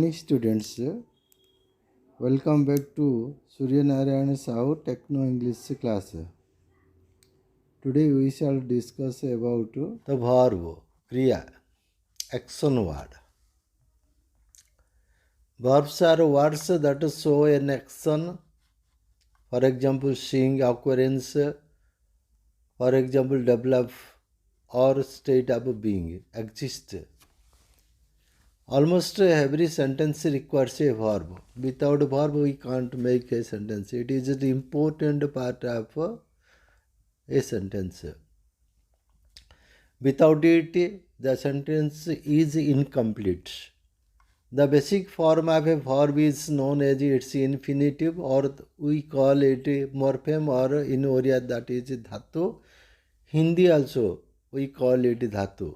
morning, students. Welcome back to Surya Narayana Sahu Techno English class. Today we shall discuss about the verb, kriya, action word. Verbs are words that show an action. For example, sing, occurrence. For example, develop or state of being, exist. Almost every sentence requires a verb. Without a verb, we can't make a sentence. It is the important part of a sentence. Without it, the sentence is incomplete. The basic form of a verb is known as its infinitive, or we call it morpheme, or in Oriya that is dhatu. Hindi also we call it dhatu.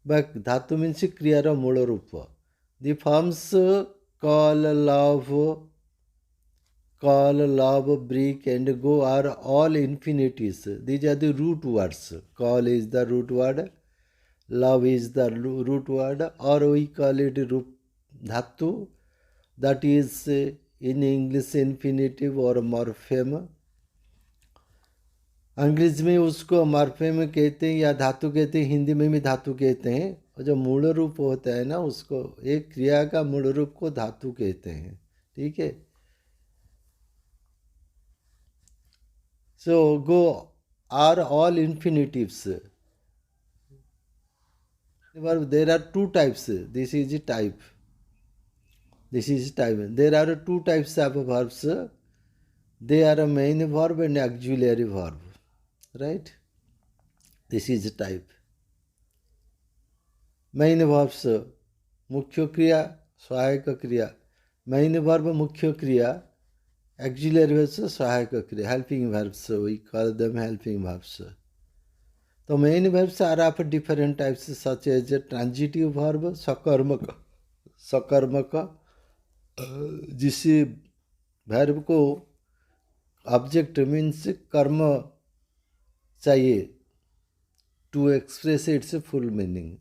But dhatu means kriyara mula rupa. The forms call, love, break, and go are all infinities. These are the root words. Call is the root word, love is the root word, or we call it dhatu, that is in English infinitive or morpheme. अंग्रेजी में उसको morpheme कहते हैं या धातु कहते हैं, हिंदी में भी धातु कहते हैं. और जो मूल रूप होता है ना, उसको एक क्रिया का मूल रूप को धातु कहते हैं. ठीक है. So go are all infinitives. There are two types. This is type. There are two types of verbs. They are a main verb and auxiliary verb. Right? This is type. Main verbs, मुख्य क्रिया, सहायक क्रिया. Main verb मुख्य क्रिया, auxiliary verbs सहायक क्रिया, helping verbs, we call them helping verbs. तो main verbs are of different types such as transitive verb, सकर्मक, जिस verb को object means कर्म चाहिए to express its full meaning.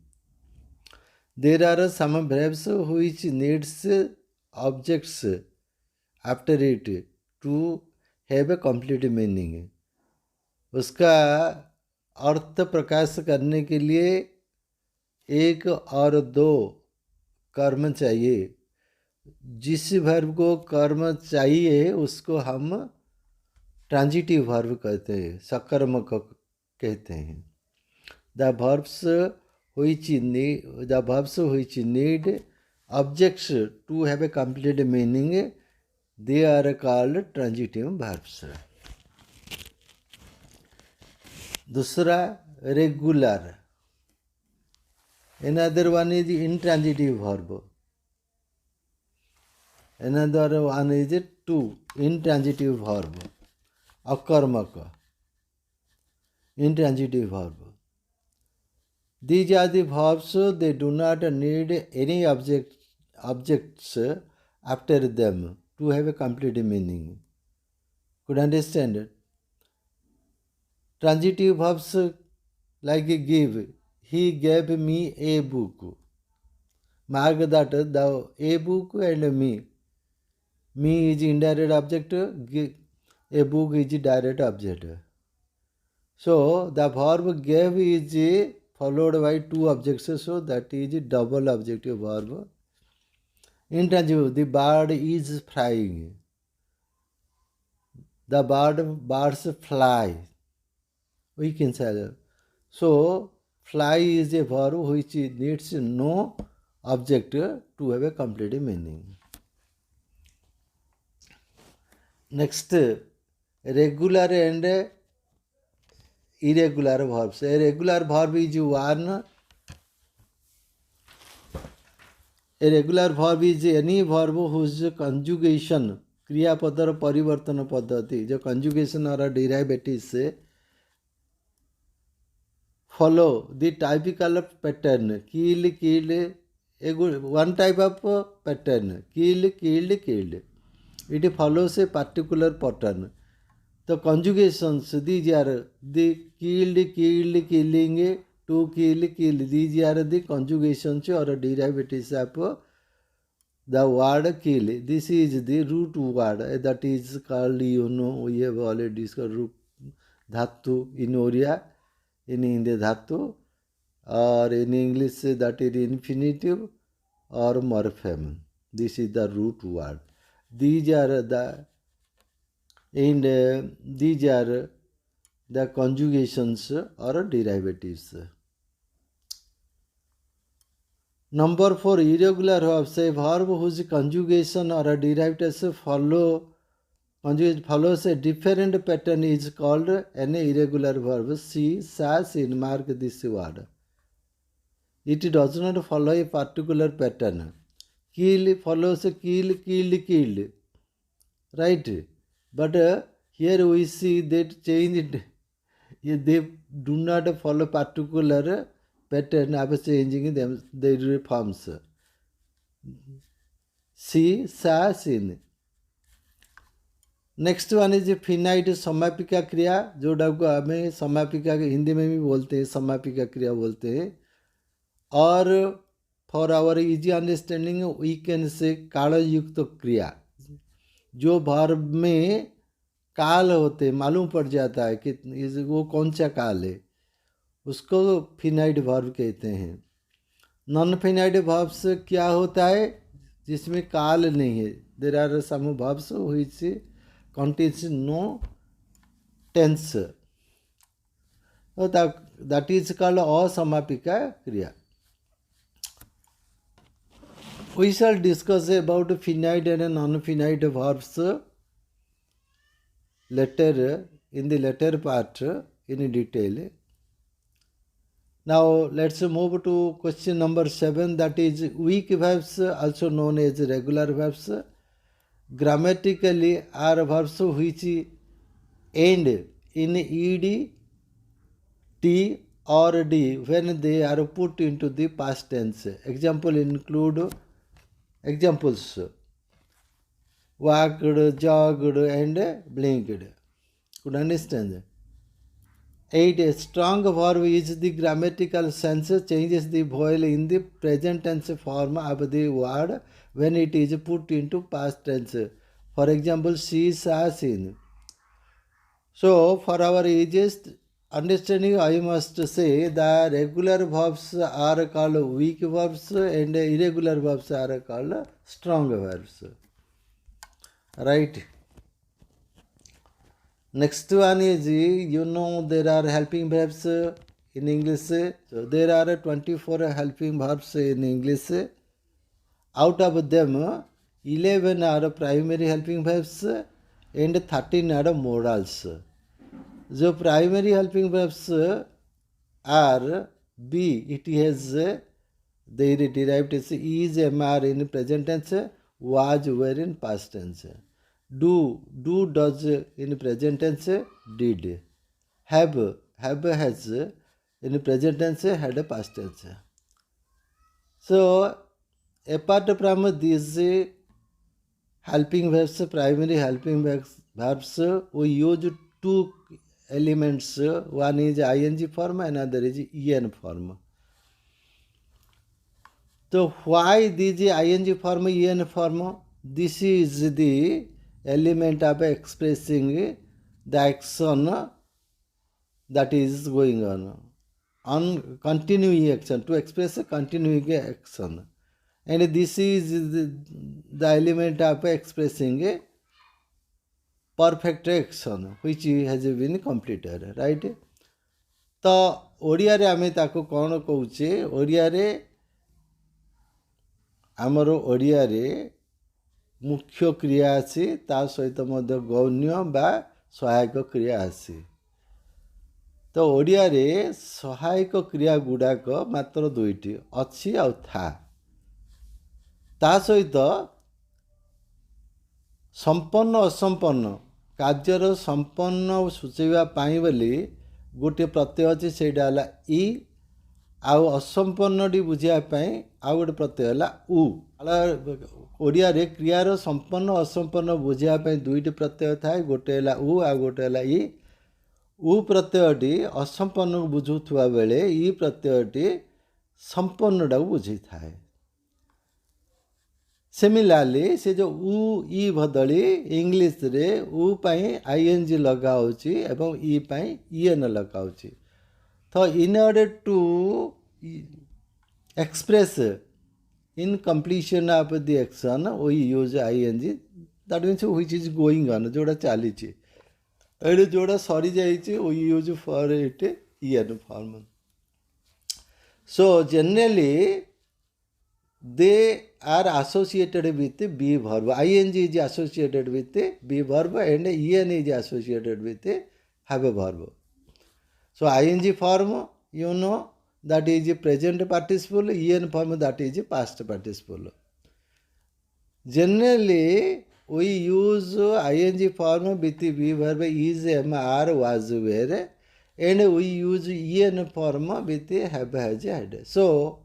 There are some verbs which needs objects after it to have a complete meaning. उसका अर्थ प्रकाश करने के लिए एक और दो कर्म चाहिए. जिस वर्ब को कर्म चाहिए उसको हम ट्रांजिटिव वर्ब कहते हैं, सकर्मक कहते हैं. The verbs which need objects to have a complete meaning, they are called transitive verbs. दूसरा regular. Another one is intransitive verb. Another one is to intransitive verb. अकर्मक, intransitive verb. These are the verbs, they do not need any objects after them to have a complete meaning. Could understand? Transitive verbs like give. He gave me a book. Mark that the a book and me. Me is indirect object. A book is direct object. So the verb gave is followed by two objects, so that is double objective verb. Intransitive, the bird is flying. The birds fly. We can say that. So fly is a verb which needs no object to have a complete meaning. Next, regular and irregular verbs. A regular verb is one. A regular verb is any verb whose conjugation, क्रियापदर परिवर्तन पद्धति, जो conjugation और derivatives से follow the typical pattern. Kill, killed, one type of pattern. Kill, killed, killed. It follows a particular pattern. The conjugations, these are the killed, killing, to kill, kill. These are the conjugations or derivatives of the word kill. This is the root word that is called, we have already discussed root dhatu in Oriya, in Hindi dhatu, or in English that is infinitive or morpheme. This is the root word. These are the conjugations or derivatives. Number 4, irregular verbs. A verb whose conjugation or derivatives follows a different pattern is called an irregular verb. See, says in mark this word. It does not follow a particular pattern. Kill follows kill, killed, killed. Right? But here we see that changed. They do not follow particular pattern of changing them their forms. See, sa, sin. Next one is finite समापिका क्रिया, जोटा को हमें समापिका हिंदी में भी बोलते हैं, समापिका क्रिया बोलते हैं. और for our easy understanding we can say कालयुक्त क्रिया, जो वर्ब में काल होते मालूम पड़ जाता है कि वो कौन सा काल है, उसको फिनाइट वर्ब कहते हैं. नॉन फिनाइट वर्ब्स क्या होता है जिसमें काल नहीं है. There are some verbs which contains no tense. So that is called asamapika kriya. We shall discuss about finite and non-finite verbs later in the later part in detail. Now let's move to question number 7, that is weak verbs, also known as regular verbs. Grammatically are verbs which end in ed, t or d when they are put into the past tense. Example include examples walked, jogged and blinked. Could understand? 8. A strong verb is the grammatical sense changes the vowel in the present tense form of the word when it is put into past tense. For example, she, saw, seen. So, for our easiest understanding, I must say the regular verbs are called weak verbs and irregular verbs are called strong verbs. Right? Next one is, there are helping verbs in English. So, there are 24 helping verbs in English. Out of them, 11 are primary helping verbs and 13 are modals. The primary helping verbs are be, it has their derived is, mr in present tense, was, were in past tense. Do, does in present tense, did. Have, has in present tense, had a past tense. So, apart from these helping verbs, primary helping verbs, we use two elements. One is ing form, another is en form. So, why this ing form, en form? This is the element of expressing the action that is going on continuing action, to express a continuing action. And this is the element of expressing a perfect action which has been completed, right? तो ओडिया रे आमे ताको कौन कहूचे, ओडिया रे आमर ओडिया रे मुख्य क्रिया आसी, ता सहित मध्य गौण्य बा सहायक क्रिया आसी. तो ओडिया रे सहायक क्रिया गुड़ाक मात्र दुईटी अच्छी आउ था. ता सहित संपन्न असंपन्न कार्यर संपन्न सूचेवा पाई बोली गोटे प्रत्यय अच्छे से इ, आउ असंपन्न बुझापी आउ गोटे प्रत्यय उ. ओडिया रे क्रियार संपन्न असंपन्न बुझापी दुईटी प्रत्यय थाए, गोटे उ आउ गोटे इ. उ प्रत्ययटी असंपन्न बुझुवा बेले इ प्रत्ययटी संपन्नटा बुझी थाए. Similarly से जो उ ई बदली इंग्लिश रे उ पाई आईएनजी लगा होची एवं ई पाई ईएन लगा होची तो in order to express in completion of the action we use ing that means which is going on जोड़ा चलीची एडे जोड़ा सरी जाइए we use for it en form. So generally they are associated with be verb. ing is associated with be verb and en is associated with have a verb. So ing form you know that is present participle, en form that is past participle. Generally we use ing form with be verb is, am, are, was, were, and we use en form with have, has, had. So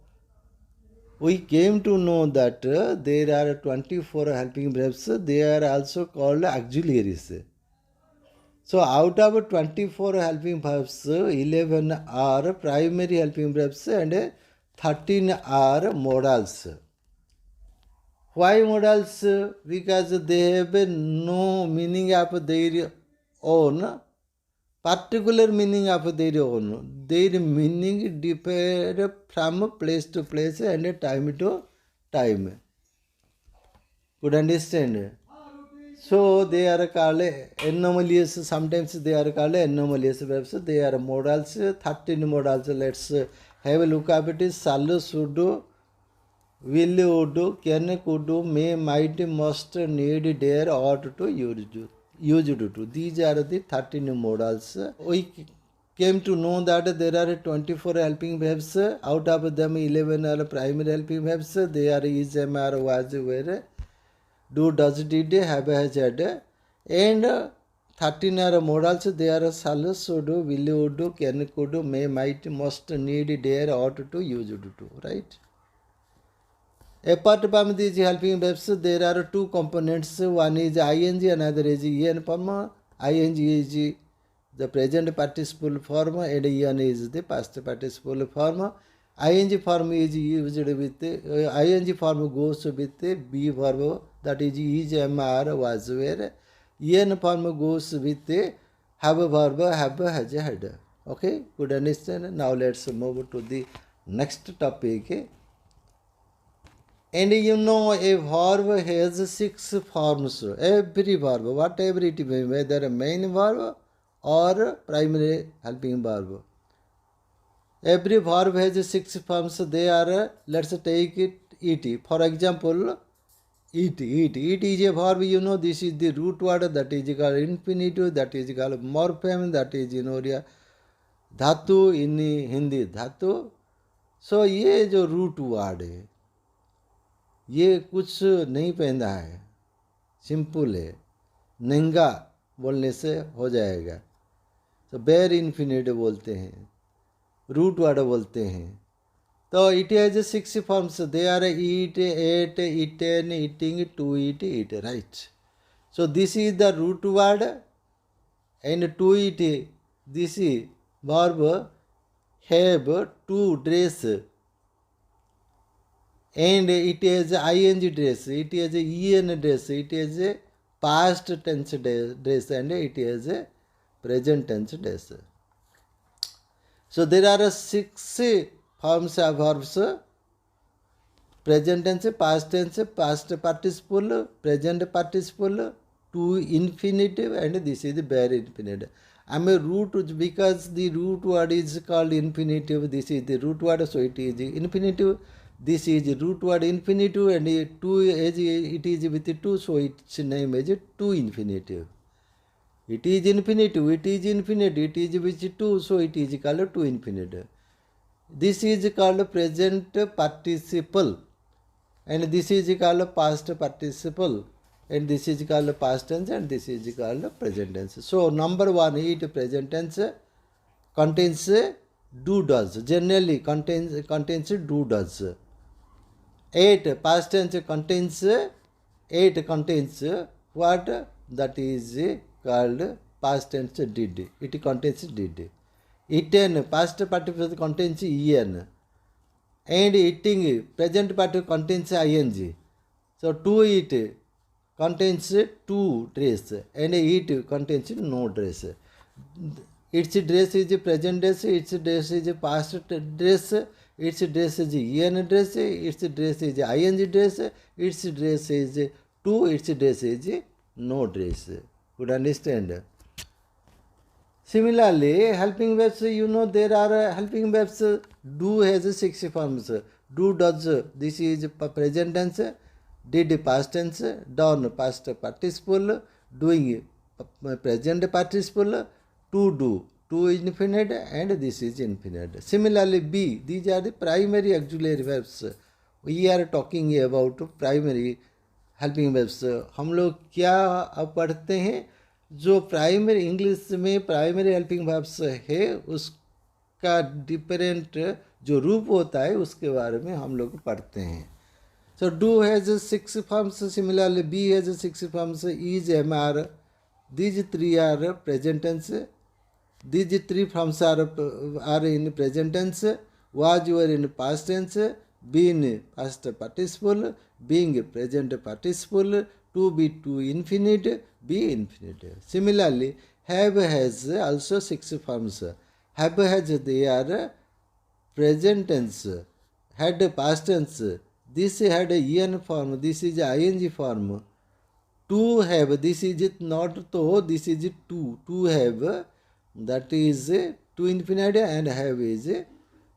we came to know that there are 24 helping verbs. They are also called auxiliaries. So out of 24 helping verbs, 11 are primary helping verbs and 13 are modals. Why modals? Because they have no meaning of their own, particular meaning of their own. Their meaning differ from place to place and time to time. Could understand? So they are called anomalous. Sometimes they are called anomalous verbs. They are modals. 13 modals. Let's have a look at it. Shall, should, will, would, can, could, may, might, must, need, dare, ought to, used to. These are the 13 modals. We came to know that there are 24 helping verbs. Out of them 11 are primary helping verbs. They are is, am, are, was, were, do, does, did, have, has, had. And 13 are modals. They are shall, should, will, would, can, could, may, might, must, need, dare, ought to, used to. Right? Apart from these helping verbs, there are two components. One is ing, another is en form. Ing is the present participle form and en is the past participle form. Ing form is used with, ing form goes with be verb, that is, am, are, was, were. En form goes with have verb, have, has, had. Okay, good understand. Now let's move to the next topic. And you know a verb has 6 forms. Every verb, whatever it may be, whether a main verb or primary helping verb. Every verb has 6 forms. They are, let's take it, eat. For example, eat. Eat is a verb, you know, this is the root word, that is called infinitive, that is called morpheme, that is in Oriya धातु, in Hindi धातु. So ये जो root word है ये कुछ नहीं पहना है, सिंपल है, नंगा बोलने से हो जाएगा. तो बेर इन्फिनिट बोलते हैं, रूट वर्ड बोलते हैं. तो it has 6 forms. They are eat, ate, eaten, eating, to eat, eat. Right. So this is the root word and to eat. This is verb have, to dress, and it is ing dress, it is en dress, it is a past tense dress, and it is a present tense dress. So there are 6 forms of verbs: present tense, past participle, present participle, to infinitive, and this is the bare infinitive. I am a root because the root word is called infinitive. This is the root word, so it is infinitive. This is root word infinitive, and two as it is with 2, so its name is 2 infinitive. It is infinitive, it is infinite, it is with 2, so it is called 2 infinitive. This is called present participle, and this is called past participle, and this is called past tense, and this is called present tense. So number 1, it present tense contains do does, generally contains do does. 8 past tense contains what? That is called past tense did. It contains did. Eaten past participle contains en, and eating present participle contains ing. So to eat contains to dress and eat contains no dress. Its dress is present dress, its dress is past dress, its dress is en dress, its dress is ing dress, its dress is to, its dress is no dress. Could understand? Similarly, helping verbs, there are helping verbs. Do has 6 forms. Do, does, this is present tense. Did past tense. Done past participle. Doing present participle. To do, to is infinite and this is infinite. Similarly, be, these are the primary auxiliary verbs. We are talking about primary helping verbs. हम लोग क्या अब पढ़ते हैं, जो primary English में primary helping verbs है उसका डिफरेंट जो रूप होता है उसके बारे में हम लोग पढ़ते हैं. So do has 6 forms. Similarly be has 6 forms. Is, am, are, these 3 are present tense. These 3 forms are in present tense. Was, were in past tense. Been past participle. Being present participle. To be to infinite. Be infinite. Similarly, have has also 6 forms. Have has, they are present tense. Had past tense. This had a en form. This is ing form. To have, this is not to, this is to have, that is to infinite, and have is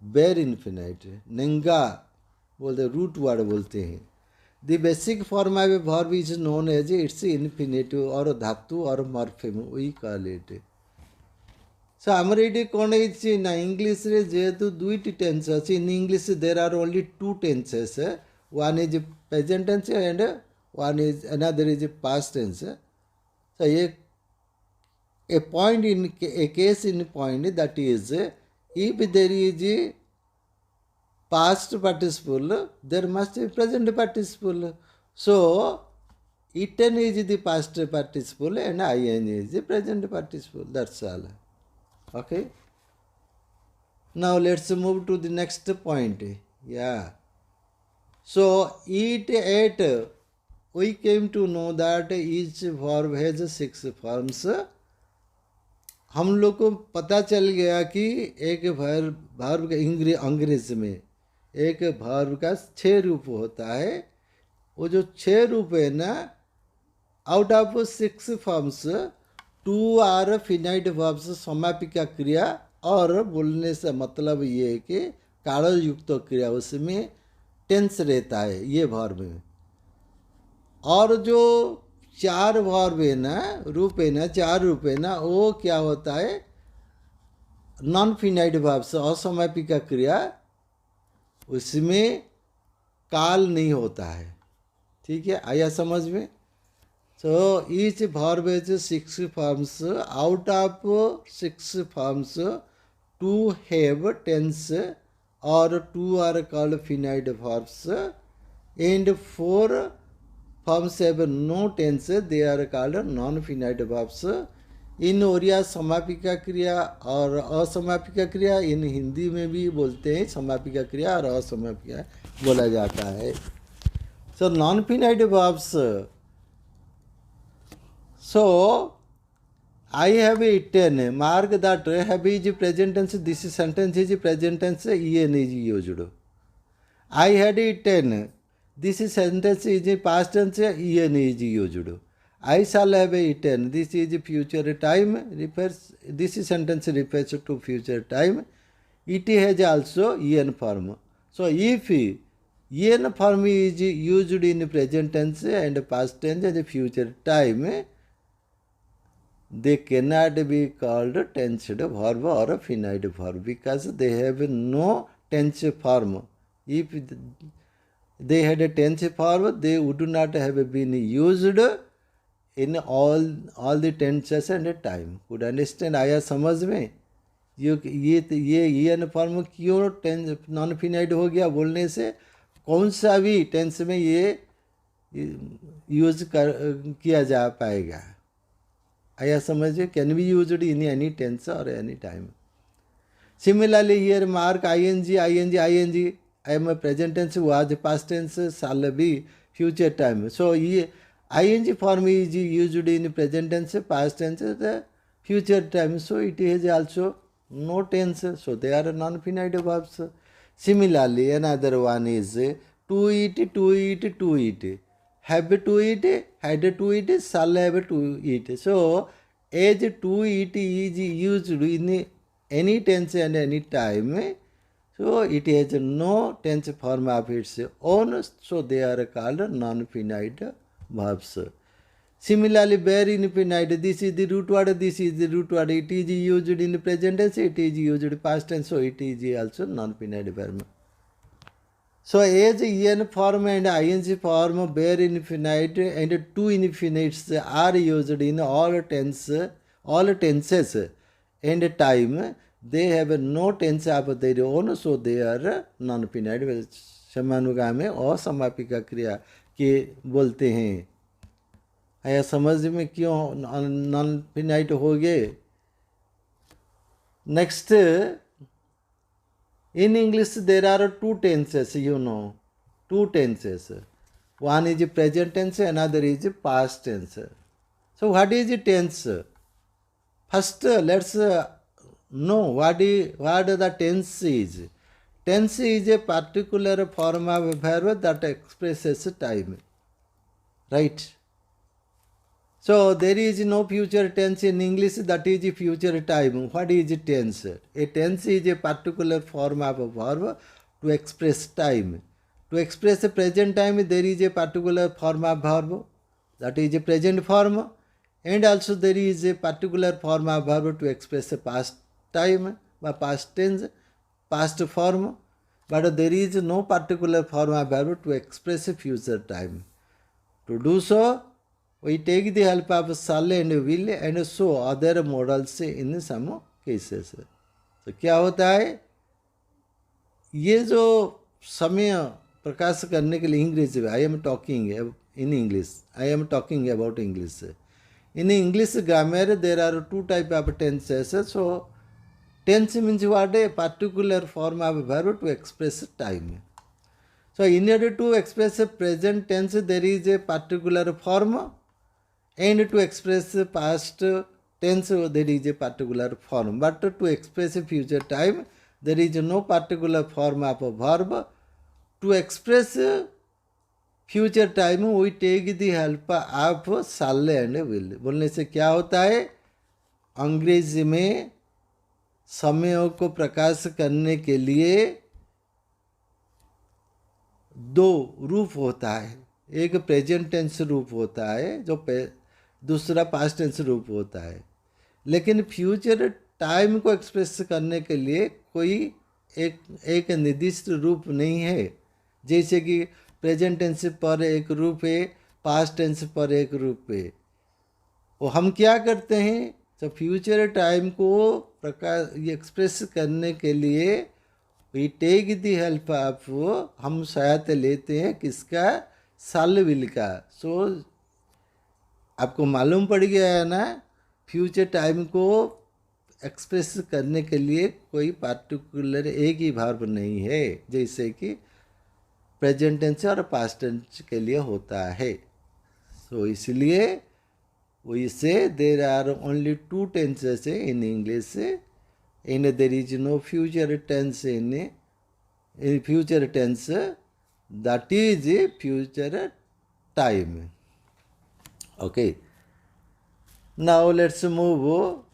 bare infinite. नंगा बोलते root word बोलते हैं. The basic form of a verb is known as its infinitive और धातु और morpheme we call it. So आमर ये कौन है ना इंग्लिश रे जेहेतु दुईटी टेंस अच्छी. In English there are only 2 tenses. One is present tense and one is another is a past tense. So a point in a case in point, that is if there is a past participle, there must be present participle. So eaten is the past participle and ing is the present participle. That's all. Okay. Now let's move to the next point. Yeah. So eat, ate. We came to know that each verb has 6 forms. हम लोग को पता चल गया कि एक verb का अंग्रेजी में एक वर्ब का 6 रूप होता है. वो जो 6 रूप है ना, out of 6 forms 2 are finite verbs, समापिका क्रिया. और बोलने से मतलब ये है कि काल युक्त क्रिया, उसमें टेंस रहता है ये वर्ब में. और जो 4 वर्ब है ना, रूप है ना, 4 रूप है ना, वो क्या होता है, नॉन फिनाइट वर्ब्स, असमापिका क्रिया, उसमें काल नहीं होता है. ठीक है, आया समझ में. So each verb is 6 forms. Out of 6 forms 2 have tense और 2 are called finite verbs and 4 forms have no tense, they are called non-finite verbs. इन ओरिया समापिका क्रिया और असमापिका क्रिया, इन हिंदी में भी बोलते हैं समापिका क्रिया और असमापिका बोला जाता है. So non finite verbs. So I have eaten, mark that have is present tense, this sentence is present tense, en is used. I had eaten, this sentence is past tense, en is used. I shall have eaten, this is future time, refers, this sentence refers to future time. It has also en form. So if en form is used in present tense and past tense and future time, they cannot be called tensed verb or finite verb because they have no tense form. If they had a tense form, they would not have been used in all the tenses and time. Could understand? आया समझ में? ये N form क्यों tense non finite हो गया बोलने से, कौन सा भी टेंस में ये यूज किया जा पाएगा. आया समझ में? Can be used in any tense और any time. Similarly here mark ing. I am a present tense, was past tense, shall be future time. So ing form is used in present tense, past tense, the future time. So it is also no tense. So they are non-finite verbs. Similarly, another one is to eat, to eat, to eat. Have to eat, had to eat, shall have to eat. So as to eat is used in any tense and any time. So it has no tense form of its own, so they are called non-finite verbs. Similarly, bare infinite, this is the root word, this is the root word. It is used in present tense, it is used in past tense, so it is also non-finite verb. So as en form and ing form, bare infinite and two infinites are used in all tenses and time. They have no tense of their own, so they are non-finite. समानुगामी और समापिका क्रिया के बोलते हैं. आया समझ में क्यों non-finite हो गए? Next, in English there are two tenses, two tenses. One is present tense, another is past tense. So what is tense? First, let's know what the tense is. Tense is a particular form of a verb that expresses time. Right? So there is no future tense in English, that is future time. What is tense? A tense is a particular form of a verb to express time. To express a present time, there is a particular form of verb, that is a present form. And also there is a particular form of verb to express a past time, past tense, past form. But there is no particular form of verb to express a future time. To do so, we take the help of shall and will and so other modals in some cases. So क्या होता है? ये जो समय प्रकाश करने के लिए English में I am talking in English, I am talking about English. In English grammar, there are two types of tenses. So, tense means what? A particular form of verb to express time. So, in order to express a present tense, there is a particular form, and to express past tense, there is a particular form. But to express a future time, there is no particular form of a verb. To express future time we take the help of shall and will. बोलने से क्या होता है? अंग्रेजी में समयों को प्रकाश करने के लिए दो रूप होता है. एक प्रेजेंट टेंस रूप होता है, जो दूसरा पास्ट टेंस रूप होता है. लेकिन फ्यूचर टाइम को एक्सप्रेस करने के लिए कोई एक निर्दिष्ट रूप नहीं है. जैसे कि प्रेजेंट टेंस पर एक रूप है, पास्ट टेंस पर एक रूप है. वो हम क्या करते हैं? तो फ्यूचर टाइम को एक्सप्रेस करने के लिए we take the help of, हम सहायता लेते हैं किसका? शैल विल का. सो आपको मालूम पड़ गया है ना, फ्यूचर टाइम को एक्सप्रेस करने के लिए कोई पार्टिकुलर एक ही वर्ब नहीं है, जैसे कि प्रेजेंट टेंस और पास्ट टेंस के लिए होता है. सो इसलिए we say there are only two tenses in English, and there is no future tense in future tense, that is future time. Okay. Now let's move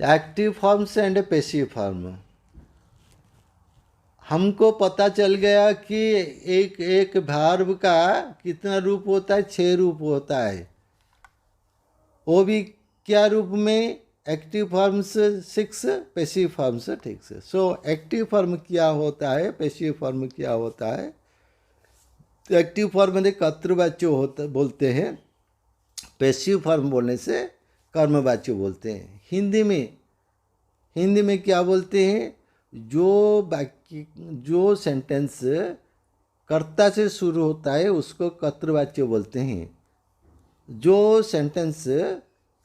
active forms and passive form. हमको पता चल गया कि एक verb का कितना रूप होता है? 6 रूप होता है. वो भी क्या रूप में? Active forms 6, passive forms 6. So active form क्या होता है, पैसिव फॉर्म क्या होता है? एक्टिव फॉर्म में कर्तृवाच्य बोलते हैं, पैसिव फॉर्म बोलने से कर्मवाच्य बोलते हैं. हिंदी में क्या बोलते हैं? जो सेंटेंस कर्ता से शुरू होता है उसको कर्तृवाच्य बोलते हैं. जो सेंटेंस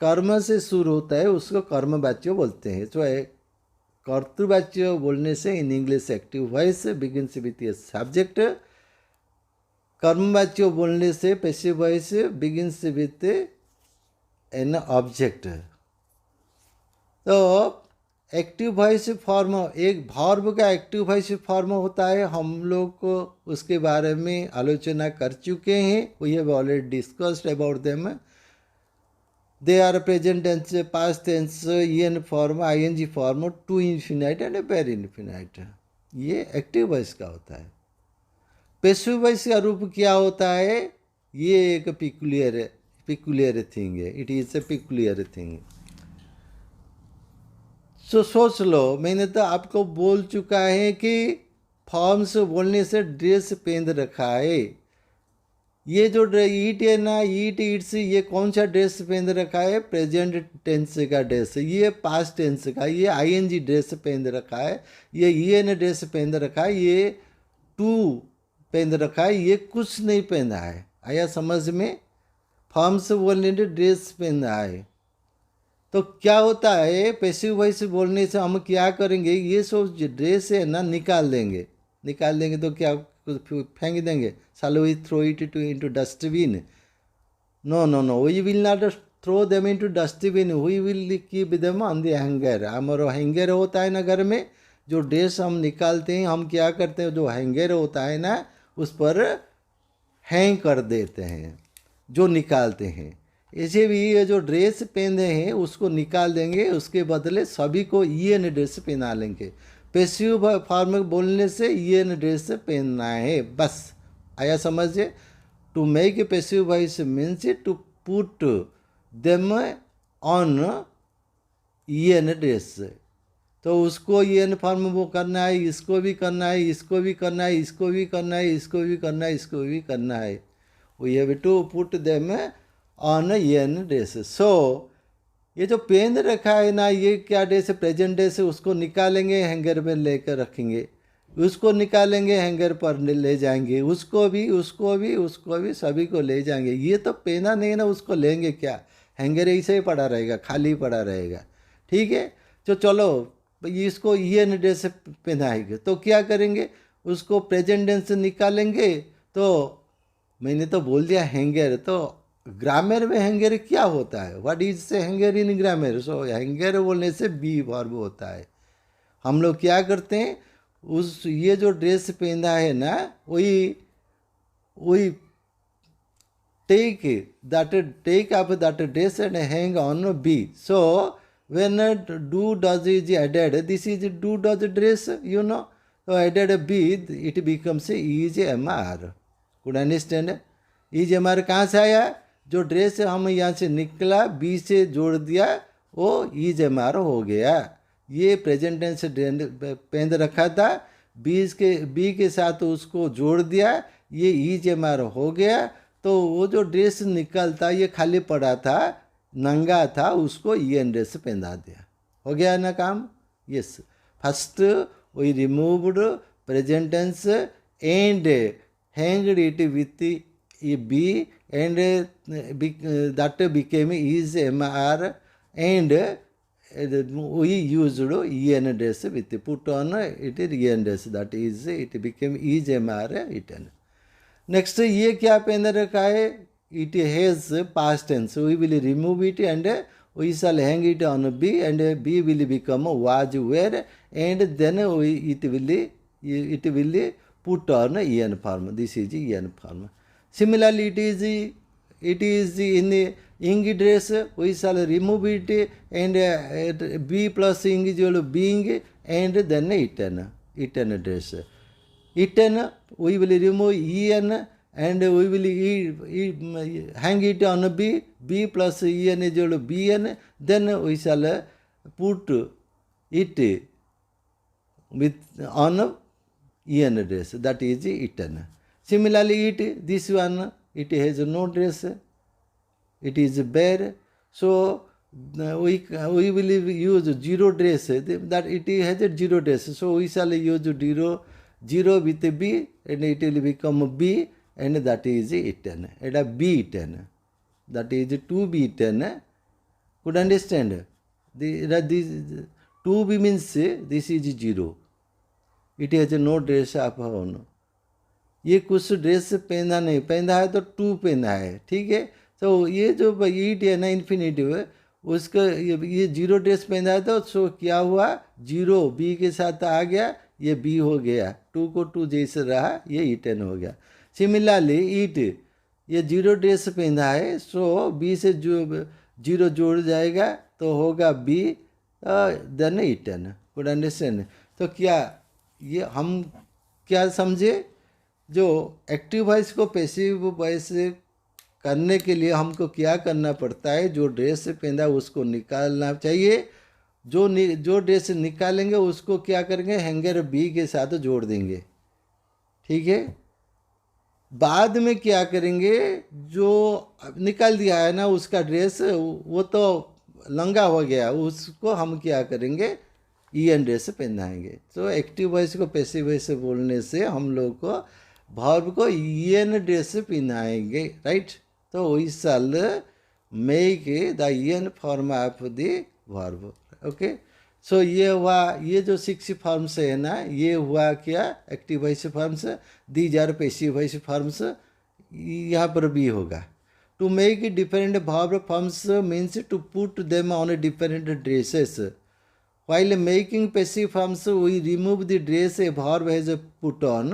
कर्म से शुरू होता है उसको कर्मवाच्य बोलते हैं. तो कर्तृवाच्य बोलने से in English active voice begins with a subject. कर्मवाच्य बोलने से passive voice begins with an object. तो एक्टिव वॉइस फॉर्म एक वर्ब का एक्टिव वॉइस फॉर्म होता है, हम लोग को उसके बारे में आलोचना कर चुके हैं, we have already discussed about them. They are present tense, past tense, EN form, ING form, to infinite and very infinite. ये एक्टिव वॉइस का होता है। पैसिव वॉइस का रूप क्या होता है? ये एक पिकुलियर थिंग है, it is a peculiar thing. So सोच लो, मैंने तो आपको बोल चुका है कि फॉर्म्स बोलने से ड्रेस पहन रखा है। ये जो ईट है ना, ईट ईट्स, ये कौन सा ड्रेस पहन रखा है? प्रेजेंट टेंस का ड्रेस। ये पास्ट टेंस का, ये आईएनजी ड्रेस पहन रखा है, ये ईएन ड्रेस पहन रखा है, ये टू पहन रखा है, ये कुछ नहीं पहना है। आया समझ में? फॉर्म्स बोलने से ड्रेस पहना है। तो क्या होता है, पैसिव वॉइस बोलने से हम क्या करेंगे? ये सब ड्रेस है ना निकाल देंगे। निकाल देंगे तो क्या फेंक देंगे? shall we throw it into dustbin? No, we will not throw them into dustbin, we will keep them on the hanger। हमारा हैंगर होता है ना घर में, जो ड्रेस हम निकालते हैं, हम क्या करते हैं, जो हैंगर होता है ना उस पर हैंग कर देते हैं, जो निकालते हैं। ऐसे भी ये जो ड्रेस पहने हैं उसको निकाल देंगे, उसके बदले सभी को ईएन ड्रेस पहना लेंगे। पैसिव फॉर्म बोलने से ईएन ड्रेस पहनना है, बस। आया समझे? To make a passive voice means to put them on EN dress. तो उसको ईएन फॉर्म वो करना है, इसको भी करना है, इसको भी करना है, इसको भी करना है, इसको भी करना है, इसको भी करना है। We have to put them on EN dress. So ये जो पेन रखा है ना, ये क्या ड्रेस है? प्रेजेंट ड्रेस है। उसको निकालेंगे, हैंगर में लेकर रखेंगे, उसको निकालेंगे, हैंगर पर ले जाएंगे, उसको भी, उसको भी, उसको भी, सभी को ले जाएंगे। ये तो पहना नहीं ना, उसको लेंगे क्या? हैंगर ऐसे ही पड़ा रहेगा, खाली पड़ा रहेगा। ठीक है, तो चलो इसको ईएन ड्रेस पहनाएंगे तो क्या करेंगे? उसको प्रेजेंट टेंस निकालेंगे। तो मैंने तो बोल दिया हैंगर, तो ग्रामर में हैंगर क्या होता है? व्हाट इज से हैंगर इन ग्रामर? सो हैंगर बोलने से बी वर्ब होता है। हम लोग क्या करते हैं, उस ये जो ड्रेस पहना है ना, वही take up that dress and hang on B. So when do does is added, this is do does dress, you know. So added B, it becomes is MR. Could understand? is MR कहाँ से आया? जो dress हम यहाँ से निकला, B से जोड़ दिया, वो इज एमआर हो गया। ये प्रेजेंट टेंस पहन रखा था, बी के साथ उसको जोड़ दिया, ये इज एमआर हो गया। तो वो जो ड्रेस निकलता, ये खाली पड़ा था, नंगा था, उसको ईएन ड्रेस पहना दिया। हो गया ना काम? Yes. First we removed present tense and hanged it with a be and that became is MR, and we used EN dress with put on it EN dress, that is it became is MR eaten. Next ये क्या पहन रखा है? It has past tense, we will remove it and we shall hang it on B, and B will become was were, and then it will put on EN form. This is EN form. Similarly, it is in the ing dress, we shall remove it, and B plus ing is equal to being, and then eaten dress. Eaten, we will remove en, and we will hang it on B. B plus en is equal to bn. Then we shall put it with on en dress, that is eaten. Similarly, this one, it has no dress, it is bare. So we will use zero dress, that it has a zero dress. So we shall use zero with B, and it will become B, and that is eaten. It is B eaten. That is to be eaten. Could understand? This 2B means this is zero. It has no dress of own. ये कुछ dress पहना नहीं, पहना है तो to पहना है, ठीक है। तो ये जो ईट है ना इन्फिनेटिव, उसका ये जीरो ड्रेस पहना है तो सो क्या हुआ, जीरो बी के साथ आ गया, ये बी हो गया, टू को टू जैसे रहा, ये ईटन हो गया। सिमिलरली ईट, ये जीरो ड्रेस पहना है, सो बी से जो जीरो जोड़ जाएगा तो होगा be, then eaten. Good understand. तो क्या ये हम क्या समझे, जो एक्टिव वॉइस को पैसिव वॉइस करने के लिए हमको क्या करना पड़ता है, जो ड्रेस पहना उसको निकालना चाहिए, जो ड्रेस निकालेंगे उसको क्या करेंगे, हैंगर बी के साथ जोड़ देंगे, ठीक है। बाद में क्या करेंगे, जो निकाल दिया है ना उसका ड्रेस, वो तो लंगा हो गया, उसको हम क्या करेंगे, ई एन ड्रेस पहनाएंगे। तो एक्टिव वॉइस को पैसिव वॉइस बोलने से हम लोग को वर्ब को ई एन ड्रेस पहनाएंगे, राइट। तो we shall make the E N form of the verb, okay. So ये हुआ, ये जो 6 फॉर्म्स है ना, ये हुआ क्या, active voice forms, these are passive voice forms, यहाँ पर भी होगा। To make different verb forms means to put them on different dresses. While making passive forms, we remove the dress a verb has put on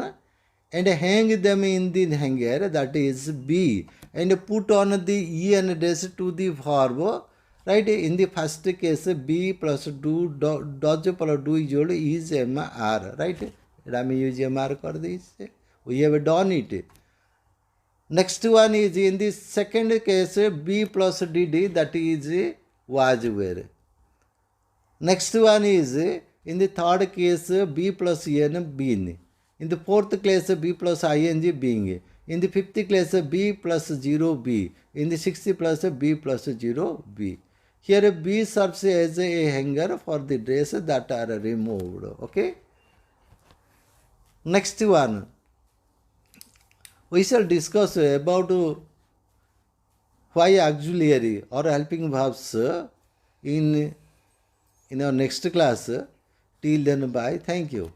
and hang them in the hanger, that is B, and put on the en dress to the verb, right. In the first case, B plus do, does plus do is equal is MR, right. I'm use MR for this. We have done it. Next one is in the second case, B plus DD, that is was where. Next one is in the third case, B plus n being. In the fourth case, B plus ing being. In the fifth case, B plus 0 B. In the sixth place, B plus 0 B. Here B serves as a hanger for the dress that are removed. Okay. Next one, we shall discuss about why auxiliary or helping verbs in our next class. Till then, bye. Thank you.